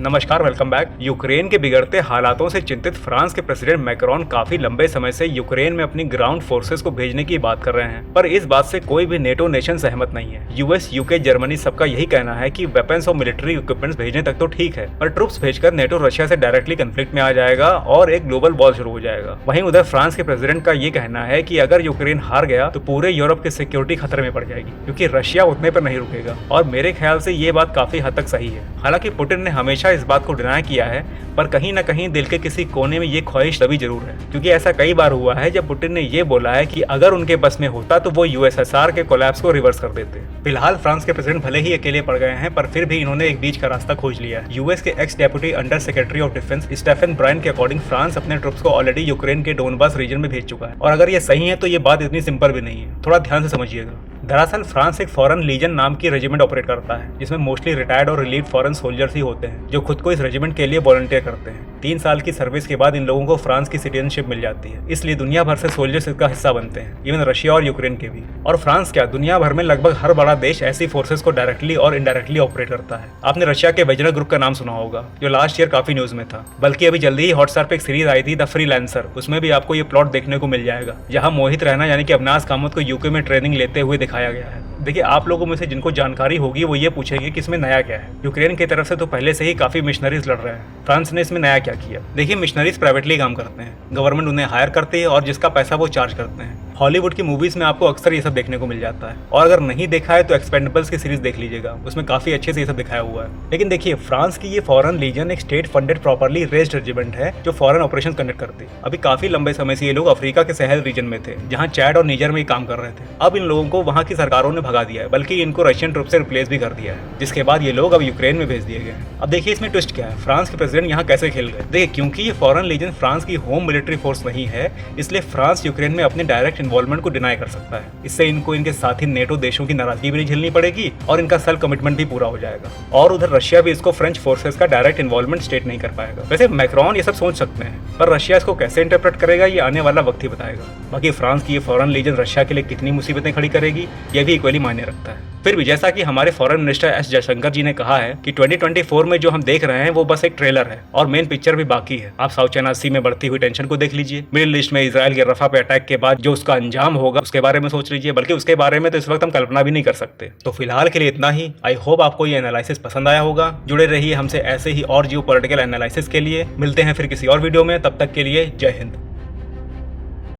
नमस्कार, welcome back. Ukraine के बिगड़ते हालातों से चिंतित फ्रांस के प्रेसिडेंट मैक्रोन काफी लंबे समय से यूक्रेन में अपनी ग्राउंड फोर्सेस को भेजने की बात कर रहे हैं, पर इस बात से कोई भी नेटो नेशन सहमत नहीं है। यूएस, यूके, जर्मनी सबका यही कहना है कि वेपन्स और मिलिट्री इक्विपमेंट्स भेजने तक तो ठीक है, पर ट्रुप्स भेजकर नेटो रशिया से डायरेक्टली कंफ्लिक्ट में आ जाएगा और एक ग्लोबल वॉर शुरू हो जाएगा। वहीं उधर फ्रांस के प्रेसिडेंट का ये कहना है कि अगर यूक्रेन हार गया तो पूरे यूरोप की सिक्योरिटी खतरे में पड़ जाएगी, क्योंकि रशिया उतने पर नहीं रुकेगा। और मेरे ख्याल से ये बात काफी हद तक सही है। हालांकि पुतिन ने हमेशा इस बात को डिनाई किया है, पर कहीं न कहीं दिल के किसी कोने में ये ख्वाहिश तभी जरूर है, क्योंकि ऐसा कई बार हुआ है जब पुतिन ने ये बोला है कि अगर उनके बस में होता तो वो यूएसएसआर के कोलैप्स को रिवर्स कर देते। फिलहाल फ्रांस के प्रेसिडेंट भले ही अकेले पड़ गए हैं, पर फिर भी इन्होंने एक बीच का रास्ता खोज लिया है। यूएस के ex deputy under secretary of defence Stephen Bryan के अकॉर्डिंग फ्रांस अपने ट्रुप्स को ऑलरेडी यूक्रेन के डोनबास रीजन में भेज चुका है। और अगर ये सही है तो ये बात इतनी सिंपल भी नहीं है, थोड़ा ध्यान से समझिएगा। दरअसल फ्रांस एक फॉरेन लीजन नाम की रेजिमेंट ऑपरेट करता है, जिसमें मोस्टली रिटायर्ड और रिलीव फॉरेन सोल्जर्स ही होते हैं, जो खुद को इस रेजिमेंट के लिए वॉलंटियर करते हैं। 3 साल की सर्विस के बाद इन लोगों को फ्रांस की सिटीजनशिप मिल जाती है, इसलिए दुनिया भर से सोल्जर्स इसका हिस्सा बनते हैं, इवन रशिया और यूक्रेन के भी। और फ्रांस क्या, दुनिया भर में लगभग हर बड़ा देश ऐसी फोर्सेस को डायरेक्टली और इनडायरेक्टली ऑपरेट करता है। आपने रशिया के वेगनर ग्रुप का नाम सुना होगा, जो लास्ट ईयर काफी न्यूज में था। बल्कि अभी जल्दी ही हॉटस्टार पे एक सीरीज आई थी द फ्रीलांसर, उसमें भी आपको ये प्लॉट देखने को मिल जाएगा, जहाँ मोहित रैना यानी कि अविनाश कामत को यूके में ट्रेनिंग लेते हुए दिखाया गया है। देखिए, आप लोगों में से जिनको जानकारी होगी वो ये पूछेंगे कि इसमें नया क्या है। यूक्रेन की तरफ से तो पहले से ही काफी मिशनरीज लड़ रहे हैं, फ्रांस ने इसमें नया क्या किया। देखिए, मिशनरीज प्राइवेटली काम करते हैं, गवर्नमेंट उन्हें हायर करती है और जिसका पैसा वो चार्ज करते हैं। हॉलीवुड की मूवीज में आपको अक्सर ये सब देखने को मिल जाता है, और अगर नहीं देखा है तो एक्सपेंडेबल्स की सीरीज देख लीजिएगा, उसमें काफी अच्छे से ये सब दिखाया हुआ है। लेकिन देखिए, फ्रांस की ये फॉरेन लीजन एक state funded properly raised regiment है, जो फॉरेन ऑपरेशन कंडक्ट करती है। अभी काफी लंबे समय से ये लोग अफ्रीका के सहल रीजन में थे, जहाँ चैड और नीजर में काम कर रहे थे। अब इन लोगों को वहाँ की सरकारों ने भगा दिया है, बल्कि इनको रशियन ट्रुप से रिप्लेस भी कर दिया है, जिसके बाद ये लोग अब यूक्रेन में भेज दिए गए। अब देखिए इसमें ट्विस्ट क्या है, फ्रांस के प्रेसिडेंट यहाँ कैसे खेल गए। देखिए, क्योंकि ये फॉरेन लीजन फ्रांस की होम मिलिट्री फोर्स नहीं है, इसलिए फ्रांस यूक्रेन में अपने डायरेक्ट इन्वॉल्वमेंट को डिनाई कर सकता है। इससे इनको इनके साथी नेटो देशों की नाराजगी भी नहीं झेलनी पड़ेगी और इनका सेल्फ कमिटमेंट भी पूरा हो जाएगा। और उधर रशिया भी इसको फ्रेंच फोर्सेस का डायरेक्ट इन्वॉल्वमेंट स्टेट नहीं कर पाएगा। वैसे मैक्रोन ये सब सोच सकते हैं, पर रशिया इसको कैसे इंटरप्रेट करेगा ये आने वाला वक्त ही बताएगा। बाकी फ्रांस की ये फॉरेन लीजन रशिया के लिए कितनी मुसीबतें खड़ी करेगी ये भी इक्वली मायने रखता है। फिर भी जैसा कि हमारे फॉरेन मिनिस्टर एस जयशंकर जी ने कहा है कि 2024 में जो हम देख रहे हैं वो बस एक ट्रेलर है और मेन पिक्चर भी बाकी है। आप साउथ चाइना सी में बढ़ती हुई टेंशन को देख लीजिए, मिडिल ईस्ट में इजराइल के रफा पे अटैक के बाद जो उसका अंजाम होगा उसके बारे में सोच लीजिए, बल्कि उसके बारे में तो इस वक्त हम कल्पना भी नहीं कर सकते। तो फिलहाल के लिए इतना ही। आई होप आपको ये एनालिसिस पसंद आया होगा। जुड़े रहिए हमसे ऐसे ही और जियोपॉलिटिकल एनालिसिस के लिए। मिलते हैं फिर किसी और वीडियो में, तब तक के लिए जय हिंद।